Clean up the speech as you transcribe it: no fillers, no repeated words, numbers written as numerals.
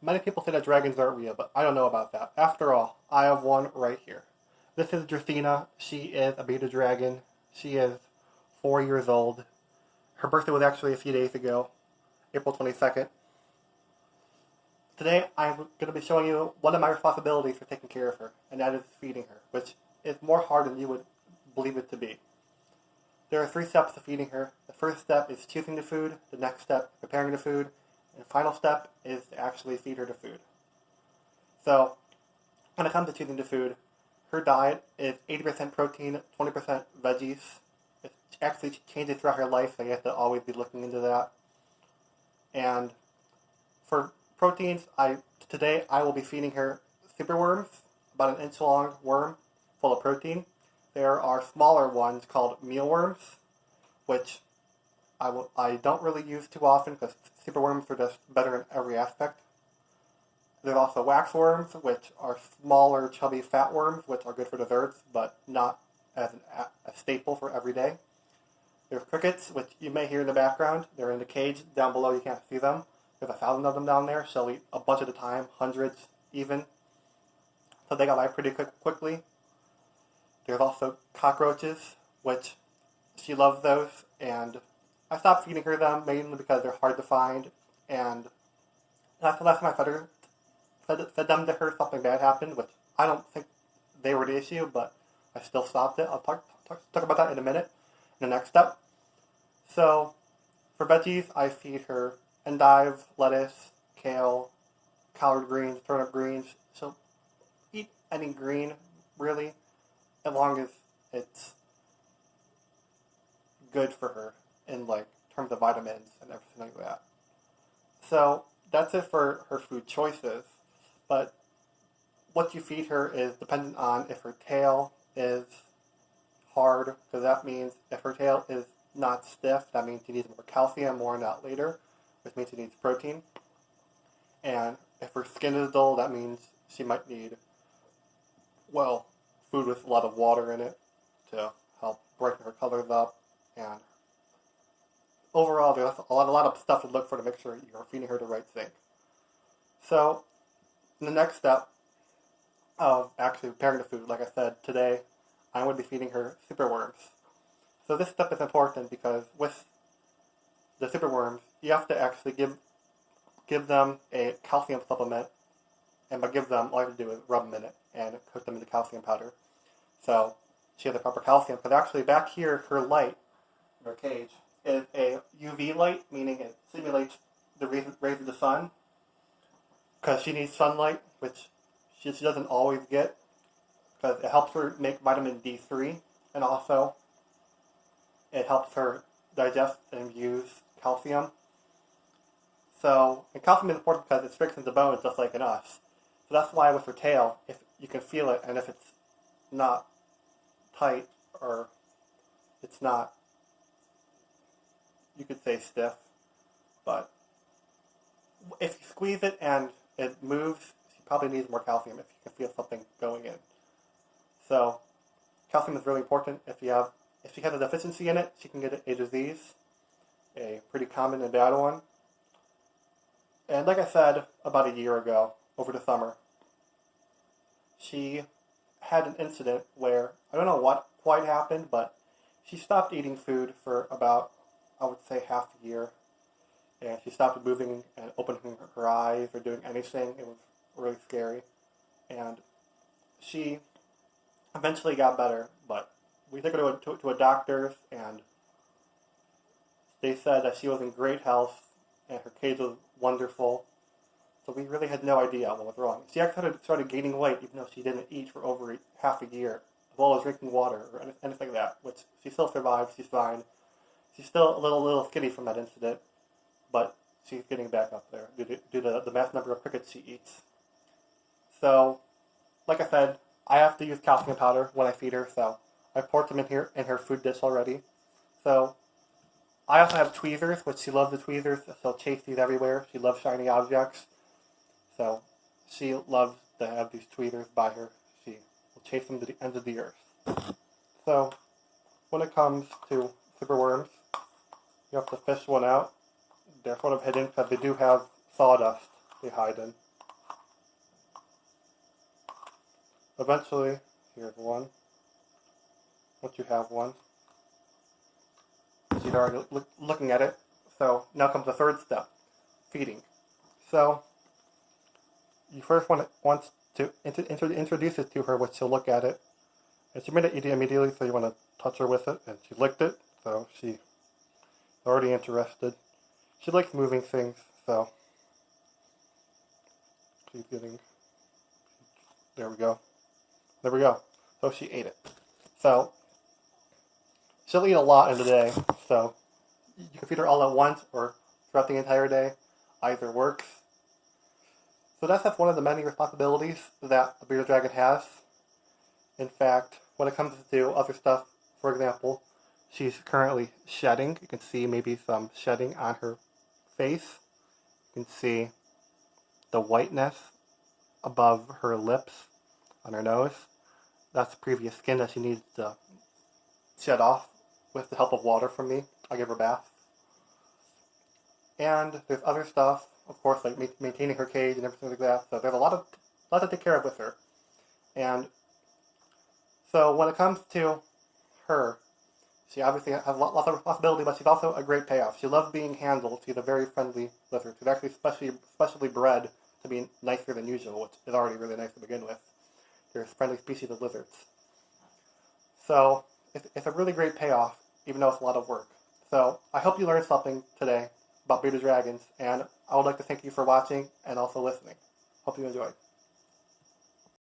Many people say that dragons aren't real, but I don't know about that. After all, I have one right here. This is Drathena. She is a beta dragon. She is 4 years old. Her birthday was actually a few days ago, April 22nd. Today, I'm going to be showing you one of my responsibilities for taking care of her, and that is feeding her, which is more hard than you would believe it to be. There are 3 steps to feeding her. The first step is choosing the food, the next step, preparing the food, and the final step is to actually feed her the food. So, when it comes to choosing the food, her diet is 80% protein, 20% veggies. It actually changes throughout her life, so you have to always be looking into that. And for proteins, today I will be feeding her superworms, about an inch long worm full of protein. There are smaller ones called mealworms, which I don't really use too often because superworms are just better in every aspect. There's also waxworms, which are smaller, chubby fat worms, which are good for desserts, but not as a staple for every day. There's crickets, which you may hear in the background. They're in the cage down below. You can't see them. There's 1,000 of them down there. She'll eat a bunch at a time, hundreds even. So they got by pretty quickly. There's also cockroaches, which she loves those, and I stopped feeding her them mainly because they're hard to find, and that's the last time I fed them to her, something bad happened, which I don't think they were the issue, but I still stopped it. I'll talk about that in a minute, in the next step. So, for veggies, I feed her endive, lettuce, kale, collard greens, turnip greens. She'll eat any green, really, as long as it's good for her in terms of vitamins and everything like that. So that's it for her food choices. But what you feed her is dependent on if her tail is hard, because that means if her tail is not stiff, that means she needs more calcium, more on that later, which means she needs protein. And if her skin is dull, that means she might need, food with a lot of water in it to help brighten her colors up. And overall, there's a lot of stuff to look for to make sure you're feeding her the right thing. So, in the next step of actually preparing the food, like I said, today I'm going to be feeding her superworms. So this step is important because with the superworms, you have to actually give them a calcium supplement, and by give them, all you have to do is rub them in it and cook them into calcium powder. So she has the proper calcium, because actually back here, her light, in her cage, is a UV light, meaning it simulates the rays of the sun, because she needs sunlight, which she doesn't always get, because it helps her make vitamin D3, and also it helps her digest and use calcium. So, and calcium is important because it strengthens the bones just like in us. So that's why with her tail, if you can feel it, and if it's not tight, or it's not, you could say stiff, but if you squeeze it and it moves, she probably needs more calcium if you can feel something going in. So, calcium is really important. If she has a deficiency in it, she can get a disease, a pretty common and bad one. And like I said, about a year ago, over the summer, she had an incident where, I don't know what quite happened, but she stopped eating food for about, I would say, half a year. And she stopped moving and opening her eyes or doing anything. It was really scary. And she eventually got better, but we took her to a doctor's, and they said that she was in great health and her cage was wonderful. So we really had no idea what was wrong. She actually started gaining weight even though she didn't eat for over half a year, as well as drinking water or anything like that, which she still survived. She's fine. She's still a little skinny from that incident, but she's getting back up there due to the mass number of crickets she eats. So, like I said, I have to use calcium powder when I feed her, so I poured some in her food dish already. So, I also have tweezers, which she loves the tweezers. She'll chase these everywhere. She loves shiny objects. So, she loves to have these tweezers by her. She will chase them to the ends of the earth. So, when it comes to superworms, you have to fish one out. They're sort of hidden because they do have sawdust they hide in. eventually, here's one. Once you have one, she's already looking at it. So now comes the third step, feeding. So you first want to introduce it to her, which she'll look at it. And she made it eat it immediately, so you want to touch her with it. And she licked it, so she's already interested. She likes moving things, so she's getting, there we go. There we go. So she ate it. So she'll eat a lot in the day, so you can feed her all at once or throughout the entire day. Either works. So that's one of the many responsibilities that a bearded dragon has. In fact, when it comes to other stuff, for example, she's currently shedding. You can see maybe some shedding on her face. You can see the whiteness above her lips, on her nose. That's previous skin that she needs to shed off with the help of water from me. I give her baths. And there's other stuff, of course, like maintaining her cage and everything like that. So there's a lot to take care of with her. And so when it comes to her, she obviously has lots of responsibility, but she's also a great payoff. She loves being handled. She's a very friendly lizard. She's actually specially bred to be nicer than usual, which is already really nice to begin with. They're a friendly species of lizards. So it's a really great payoff, even though it's a lot of work. So I hope you learned something today about bearded dragons, and I would like to thank you for watching and also listening. Hope you enjoyed.